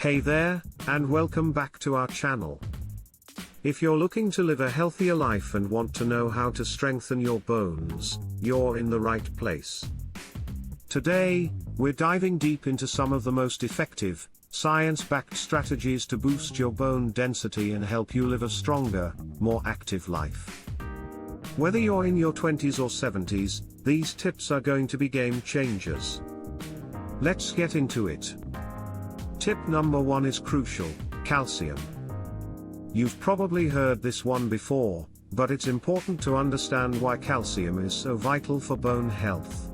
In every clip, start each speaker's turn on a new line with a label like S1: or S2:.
S1: Hey there, and welcome back to our channel. If you're looking to live a healthier life and want to know how to strengthen your bones, you're in the right place. Today, we're diving deep into some of the most effective, science-backed strategies to boost your bone density and help you live a stronger, more active life. Whether you're in your 20s or 70s, these tips are going to be game changers. Let's get into it. Tip number 1 is crucial: calcium. You've probably heard this one before, but it's important to understand why calcium is so vital for bone health.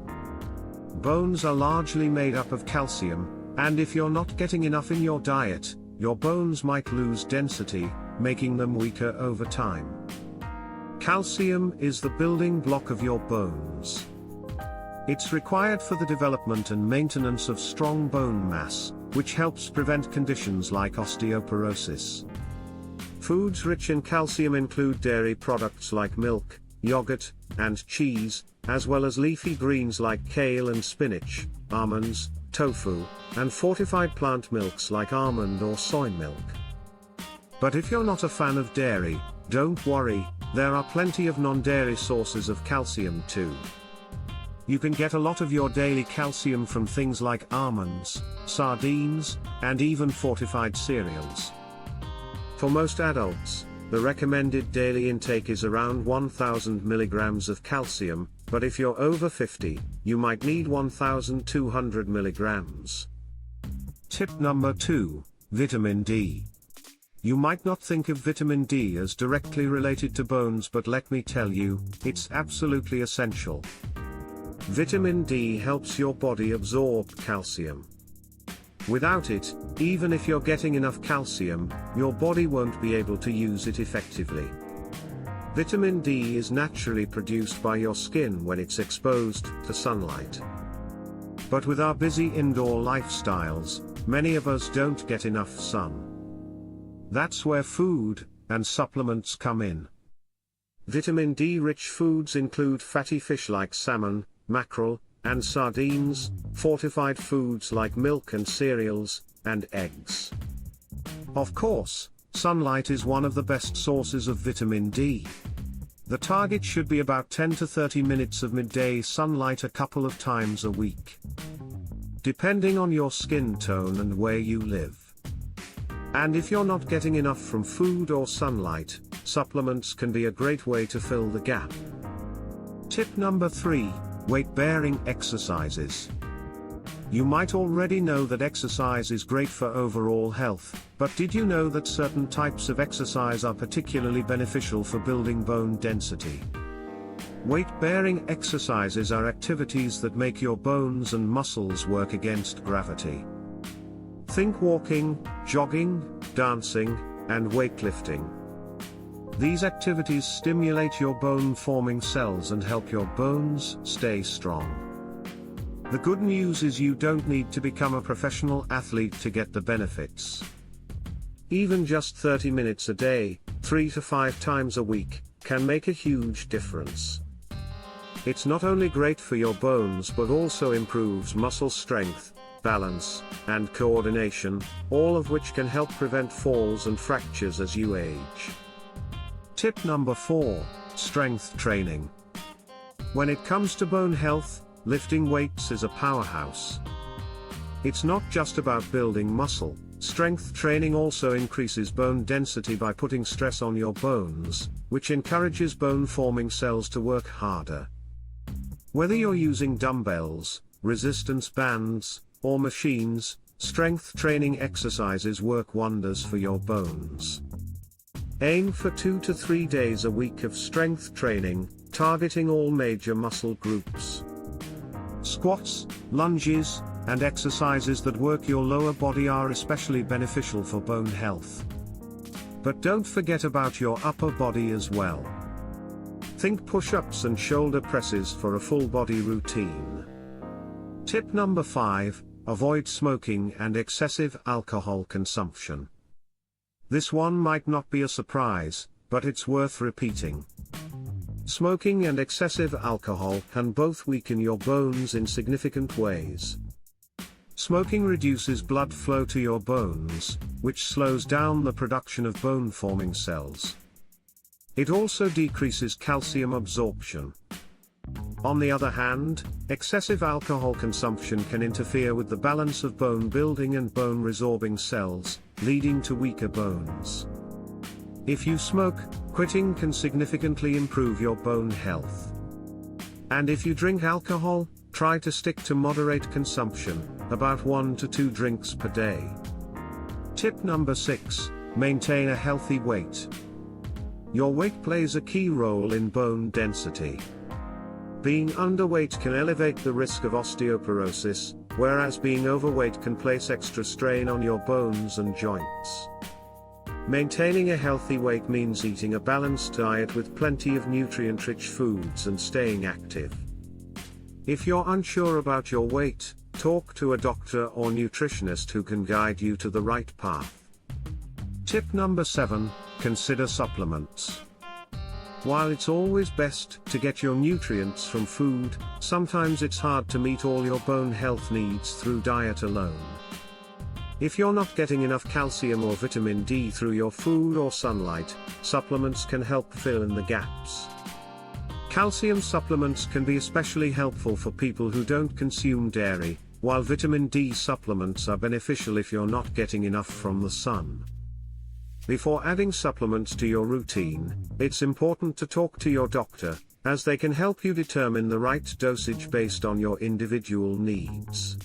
S1: Bones are largely made up of calcium, and if you're not getting enough in your diet, your bones might lose density, making them weaker over time. Calcium is the building block of your bones. It's required for the development and maintenance of strong bone mass, which helps prevent conditions like osteoporosis. Foods rich in calcium include dairy products like milk, yogurt, and cheese, as well as leafy greens like kale and spinach, almonds, tofu, and fortified plant milks like almond or soy milk. But if you're not a fan of dairy, don't worry, there are plenty of non-dairy sources of calcium too. You can get a lot of your daily calcium from things like almonds, sardines, and even fortified cereals. For most adults, the recommended daily intake is around 1000 milligrams of calcium, but if you're over 50, you might need 1200 milligrams. Tip number 2, vitamin D. You might not think of vitamin D as directly related to bones, but let me tell you, it's absolutely essential. Vitamin D helps your body absorb calcium. Without it, even if you're getting enough calcium, your body won't be able to use it effectively. Vitamin D is naturally produced by your skin when it's exposed to sunlight. But with our busy indoor lifestyles, many of us don't get enough sun. That's where food and supplements come in. Vitamin D-rich foods include fatty fish like salmon, mackerel, and sardines, fortified foods like milk and cereals, and eggs. Of course, sunlight is one of the best sources of vitamin D. The target should be about 10 to 30 minutes of midday sunlight a couple of times a week, depending on your skin tone and where you live. And if you're not getting enough from food or sunlight, supplements can be a great way to fill the gap. Tip number 3, weight-bearing exercises. You might already know that exercise is great for overall health, but did you know that certain types of exercise are particularly beneficial for building bone density? Weight-bearing exercises are activities that make your bones and muscles work against gravity. Think walking, jogging, dancing, and weightlifting. These activities stimulate your bone-forming cells and help your bones stay strong. The good news is you don't need to become a professional athlete to get the benefits. Even just 30 minutes a day, 3 to 5 times a week, can make a huge difference. It's not only great for your bones but also improves muscle strength, balance, and coordination, all of which can help prevent falls and fractures as you age. Tip number 4, strength training. When it comes to bone health, lifting weights is a powerhouse. It's not just about building muscle. Strength training also increases bone density by putting stress on your bones, which encourages bone-forming cells to work harder. Whether you're using dumbbells, resistance bands, or machines, strength training exercises work wonders for your bones. Aim for 2 to 3 days a week of strength training, targeting all major muscle groups. Squats, lunges, and exercises that work your lower body are especially beneficial for bone health. But don't forget about your upper body as well. Think push-ups and shoulder presses for a full body routine. Tip number 5, avoid smoking and excessive alcohol consumption. This one might not be a surprise, but it's worth repeating. Smoking and excessive alcohol can both weaken your bones in significant ways. Smoking reduces blood flow to your bones, which slows down the production of bone-forming cells. It also decreases calcium absorption. On the other hand, excessive alcohol consumption can interfere with the balance of bone-building and bone-resorbing cells, leading to weaker bones. If you smoke, quitting can significantly improve your bone health. And if you drink alcohol, try to stick to moderate consumption, about 1 to 2 drinks per day. Tip number 6, maintain a healthy weight. Your weight plays a key role in bone density. Being underweight can elevate the risk of osteoporosis, whereas being overweight can place extra strain on your bones and joints. Maintaining a healthy weight means eating a balanced diet with plenty of nutrient-rich foods and staying active. If you're unsure about your weight, talk to a doctor or nutritionist who can guide you to the right path. Tip number 7, consider supplements. While it's always best to get your nutrients from food, sometimes it's hard to meet all your bone health needs through diet alone. If you're not getting enough calcium or vitamin D through your food or sunlight, supplements can help fill in the gaps. Calcium supplements can be especially helpful for people who don't consume dairy, while vitamin D supplements are beneficial if you're not getting enough from the sun. Before adding supplements to your routine, it's important to talk to your doctor, as they can help you determine the right dosage based on your individual needs.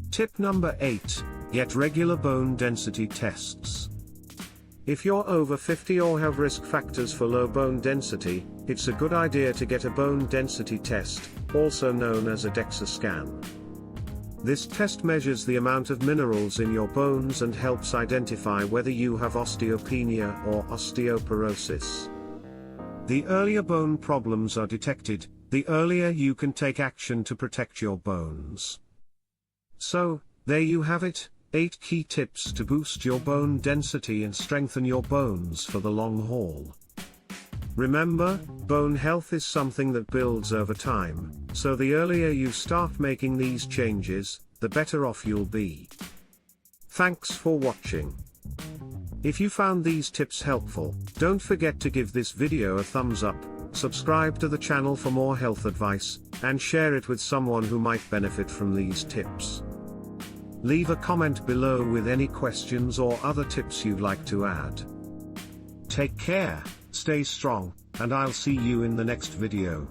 S1: Tip number 8, get regular bone density tests. If you're over 50 or have risk factors for low bone density, it's a good idea to get a bone density test, also known as a DEXA scan. This test measures the amount of minerals in your bones and helps identify whether you have osteopenia or osteoporosis. The earlier bone problems are detected, the earlier you can take action to protect your bones. So, there you have it, 8 key tips to boost your bone density and strengthen your bones for the long haul. Remember, bone health is something that builds over time, so the earlier you start making these changes, the better off you'll be. Thanks for watching. If you found these tips helpful, don't forget to give this video a thumbs up, subscribe to the channel for more health advice, and share it with someone who might benefit from these tips. Leave a comment below with any questions or other tips you'd like to add. Take care, stay strong, and I'll see you in the next video.